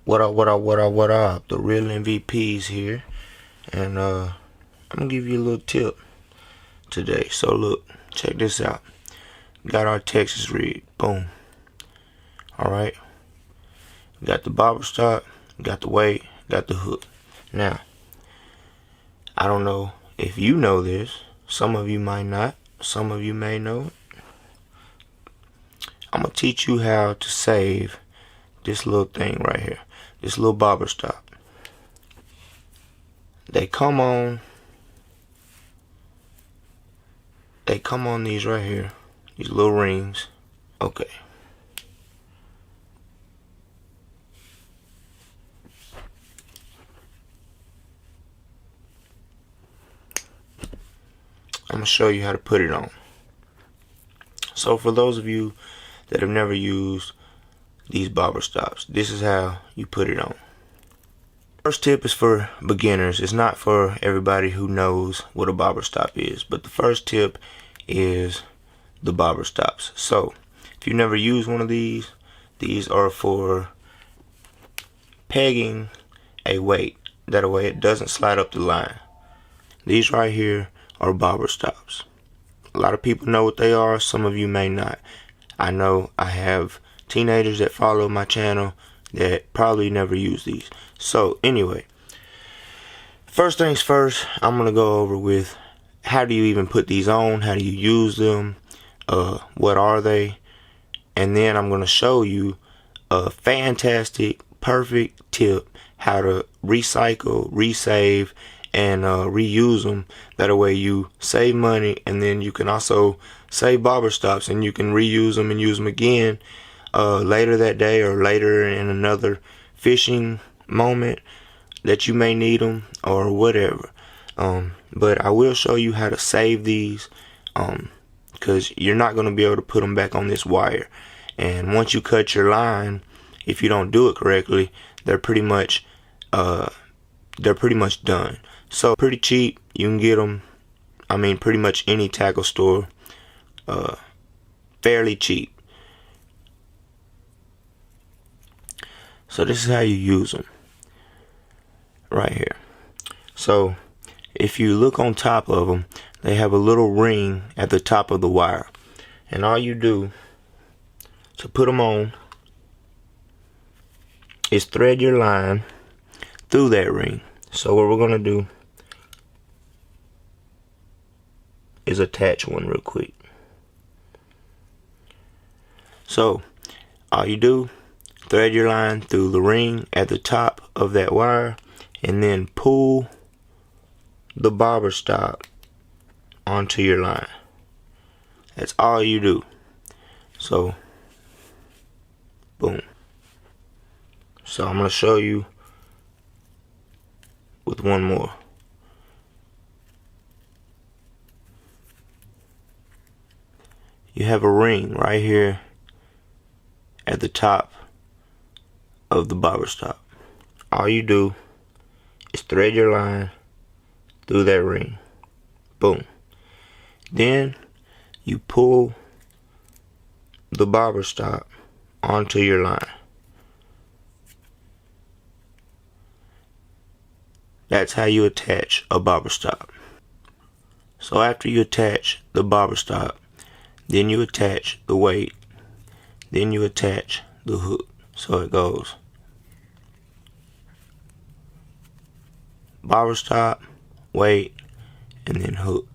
What up, what up, what up, what up? The real MVPs here. And I'm gonna give you a little tip today. So look, check this out. Got our Texas rig. Boom. Alright. Got the bobber stop, got the weight, got the hook. Now, I don't know if you know this. Some of you might not. Some of you may know it. I'm gonna teach you how to save this little thing right here. This little bobber stop. They come on these right here. These little rings. Okay. I'm gonna show you how to put it on. So for those of you that have never used these bobber stops, this is how you put it on. First tip is for beginners. It's not for everybody who knows what a bobber stop is, but the first tip is the bobber stops. So if you never used one of these are for pegging a weight. That way it doesn't slide up the line. These right here are bobber stops. A lot of people know what they are. Some of you may not. I know I have teenagers that follow my channel that probably never use these. So anyway, first things first, I'm gonna go over with how do you even put these on, how do you use them, what are they, and then I'm gonna show you a fantastic, perfect tip how to recycle, resave, and reuse them. That way you save money, and then you can also save bobber stops and you can reuse them and use them again later that day or later in another fishing moment that you may need them or whatever. But I will show you how to save these because you're not going to be able to put them back on this wire. And once you cut your line, if you don't do it correctly, they're pretty much done. So pretty cheap. You can get them, I mean, pretty much any tackle store, fairly cheap. So this is how you use them right here. So if you look on top of them, they have a little ring at the top of the wire, and all you do to put them on is thread your line through that ring. So what we're gonna do is attach one real quick. So all you do, thread your line through the ring at the top of that wire and then pull the bobber stop onto your line. That's all you do. So boom. So I'm going to show you with one more. You have a ring right here at the top of the bobber stop. All you do is thread your line through that ring. Boom. Then you pull the bobber stop onto your line. That's how you attach a bobber stop. So after you attach the bobber stop, then you attach the weight, then you attach the hook. So it goes bobber stop, weight, and then hook.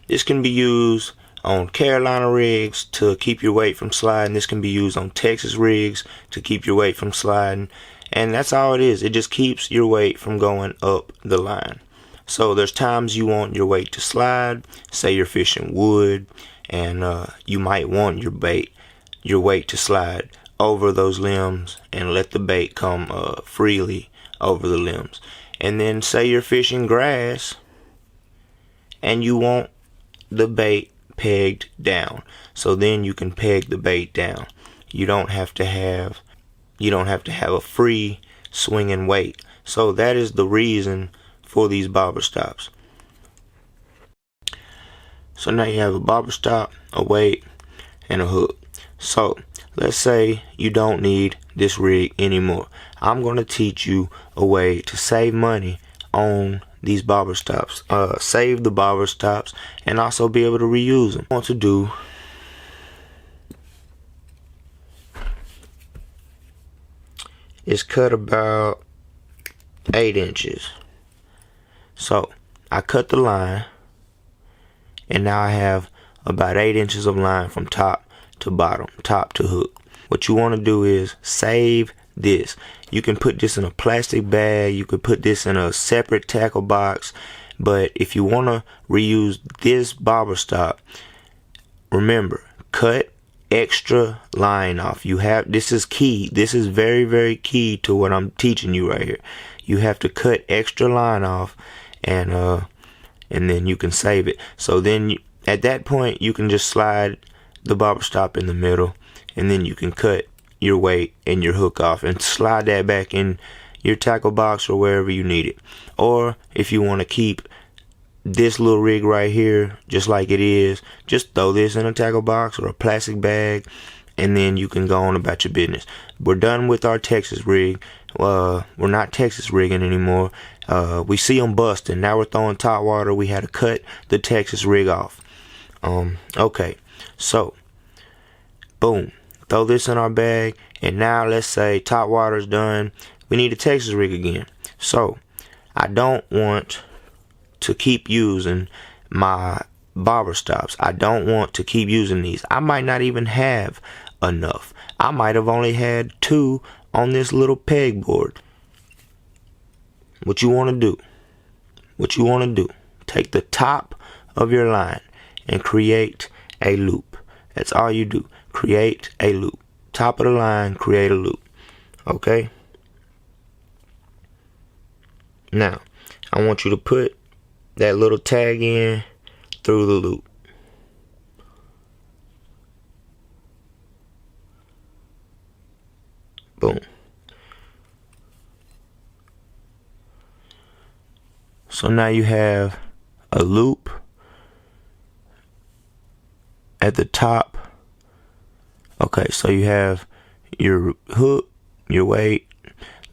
This can be used on Carolina rigs to keep your weight from sliding. This can be used on Texas rigs to keep your weight from sliding. And that's all it is. It just keeps your weight from going up the line. So there's times you want your weight to slide. Say you're fishing wood and you might want your weight to slide over those limbs and let the bait come freely over the limbs. And then say you're fishing grass and you want the bait pegged down. So then you can peg the bait down. You don't have to have a free swinging weight. So that is the reason for these bobber stops. So now you have a bobber stop, a weight, and a hook. So let's say you don't need this rig anymore. I'm going to teach you a way to save money on these bobber stops. Save the bobber stops and also be able to reuse them. What I want to do is cut about 8 inches. So I cut the line, and now I have about 8 inches of line from top to bottom, top to hook. What you want to do is save this. You can put this in a plastic bag, you could put this in a separate tackle box, but if you want to reuse this bobber stop, remember, cut extra line off. This is key. This is very, very key to what I'm teaching you right here. You have to cut extra line off, and then you can save it. So then at that point you can just slide the bobber stop in the middle, and then you can cut your weight and your hook off and slide that back in your tackle box or wherever you need it. Or if you want to keep this little rig right here just like it is, just throw this in a tackle box or a plastic bag, and then you can go on about your business. We're done with our Texas rig. We're not Texas rigging anymore. We see them busting. Now we're throwing top water. We had to cut the Texas rig off. Okay, so boom, throw this in our bag, and now let's say top water's done. We need a Texas rig again. So I don't want to keep using my bobber stops. I don't want to keep using these. I might not even have enough. I might have only had 2 on this little pegboard. What you want to do, take the top of your line and create a loop. That's all you do. Create a loop. Top of the line, create a loop. Okay? Now, I want you to put that little tag in through the loop. Boom. So now you have a loop at the top. Okay, so you have your hook, your weight.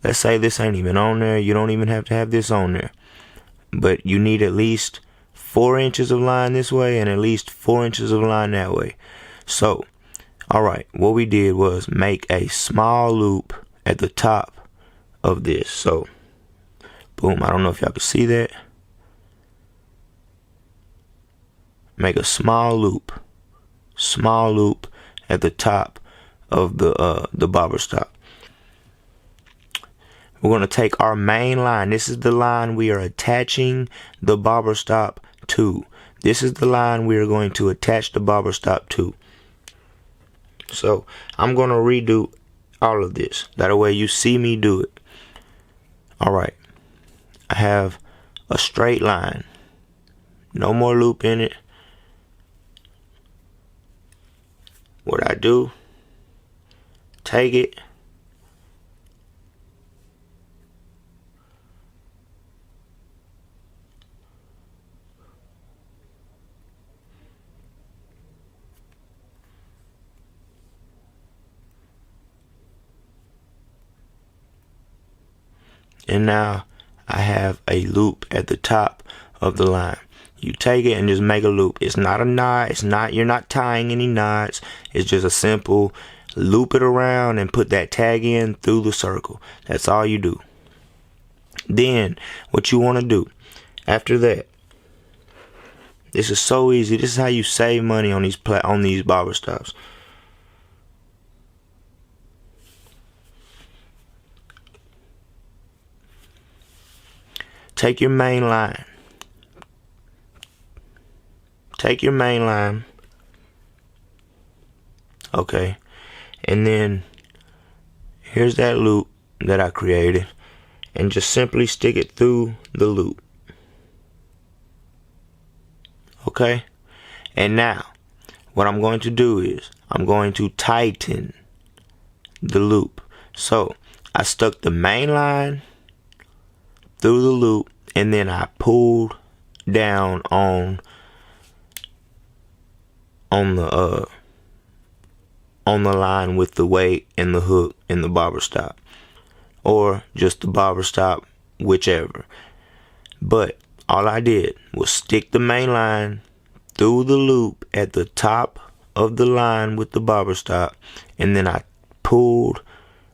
Let's say this ain't even on there. You don't even have to have this on there. But you need at least 4 inches of line this way and at least 4 inches of line that way. So, alright, what we did was make a small loop at the top of this. So, boom, I don't know if y'all can see that. Make a small loop at the top of the bobber stop. We're going to take our main line. This is the line we are attaching the bobber stop to. This is the line we are going to attach the bobber stop to. So I'm going to redo all of this. That way you see me do it. Alright. I have a straight line. No more loop in it. What I do, take it, and now I have a loop at the top of the line. You take it and just make a loop. It's not a knot. You're not tying any knots. It's just a simple loop it around and put that tag in through the circle. That's all you do. Then what you want to do after that, this is so easy. This is how you save money on these bobber stops. Take your main line. Okay, and then here's that loop that I created, and just simply stick it through the loop. Okay, and now what I'm going to do is I'm going to tighten the loop. So I stuck the main line through the loop, and then I pulled down on on the line with the weight and the hook and the bobber stop, or just the bobber stop, whichever. But all I did was stick the main line through the loop at the top of the line with the bobber stop, and then I pulled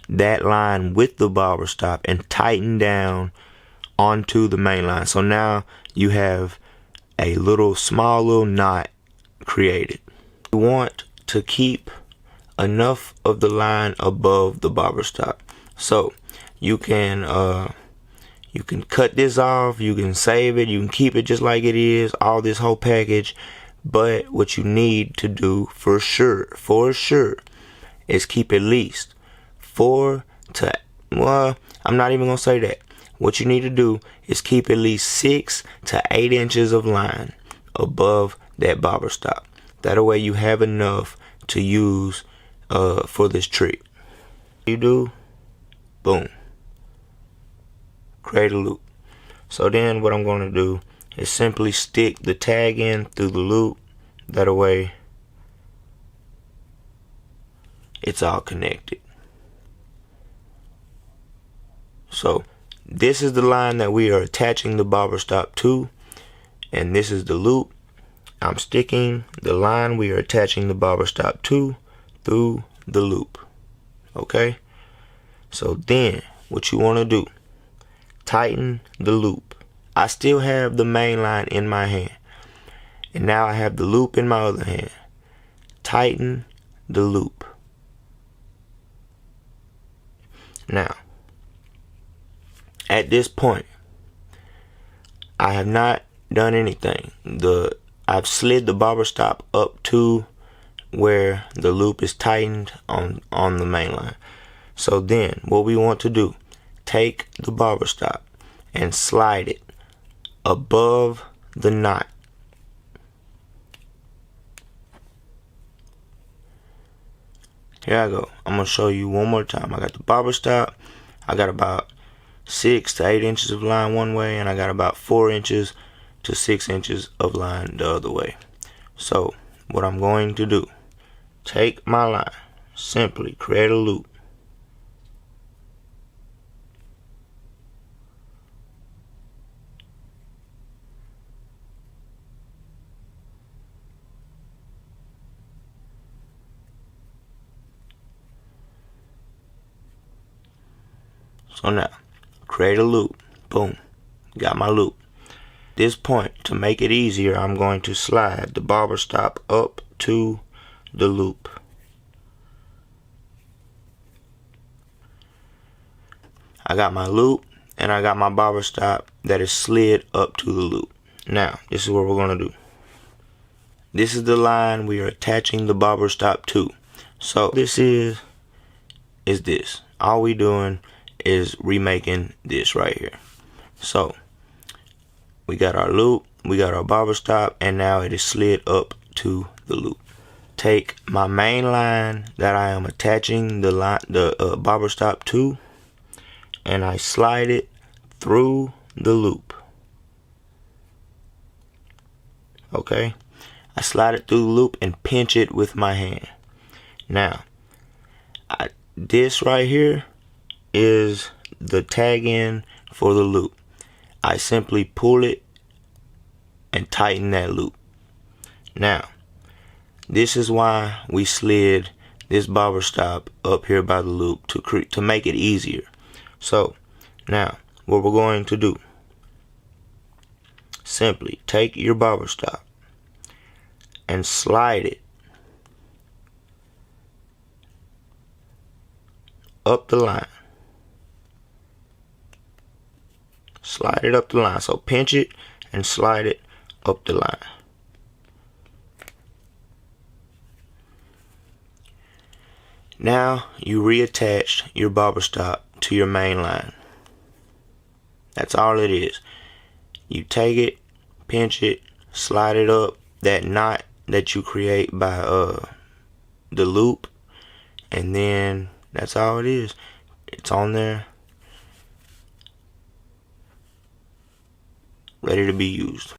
that line with the bobber stop and tightened down onto the main line. So now you have a small little knot created. You want to keep enough of the line above the bobber stop, so you can cut this off, you can save it, you can keep it just like it is, all this whole package. But what you need to do for sure is keep at least 4 to, well, I'm not even gonna say that. What you need to do is keep at least 6 to 8 inches of line above that bobber stop. That way you have enough to use for this trick. You do, boom, create a loop. So then what I'm going to do is simply stick the tag in through the loop. That way it's all connected. So this is the line that we are attaching the bobber stop to, and this is the loop. I'm sticking the line we are attaching the bobber stop to through the loop. Okay, so then what you want to do, tighten the loop. I still have the main line in my hand, and now I have the loop in my other hand. Tighten the loop. Now at this point I have not done anything. I've slid the bobber stop up to where the loop is tightened on the main line. So then what we want to do, take the bobber stop and slide it above the knot. Here I go. I'm gonna show you one more time. I got the bobber stop. I got about 6 to 8 inches of line one way, and I got about 4 inches to 6 inches of line the other way. So what I'm going to do, take my line, simply create a loop. So now, create a loop. Boom. Got my loop. At this point, to make it easier, I'm going to slide the bobber stop up to the loop. I got my loop and I got my bobber stop that is slid up to the loop. Now, this is what we're going to do. This is the line we are attaching the bobber stop to. So this is this. All we doing is remaking this right here. So we got our loop, we got our bobber stop, and now it is slid up to the loop. Take my main line that I am attaching the bobber stop to, and I slide it through the loop. Okay, I slide it through the loop and pinch it with my hand. Now, this right here is the tag in for the loop. I simply pull it and tighten that loop. Now, this is why we slid this bobber stop up here by the loop to make it easier. So now what we're going to do, simply take your bobber stop and slide it up the line. Slide it up the line. So pinch it and slide it up the line. Now you reattach your bobber stop to your main line. That's all it is. You take it, pinch it, slide it up that knot that you create by the loop, and then that's all it is. It's on there, ready to be used.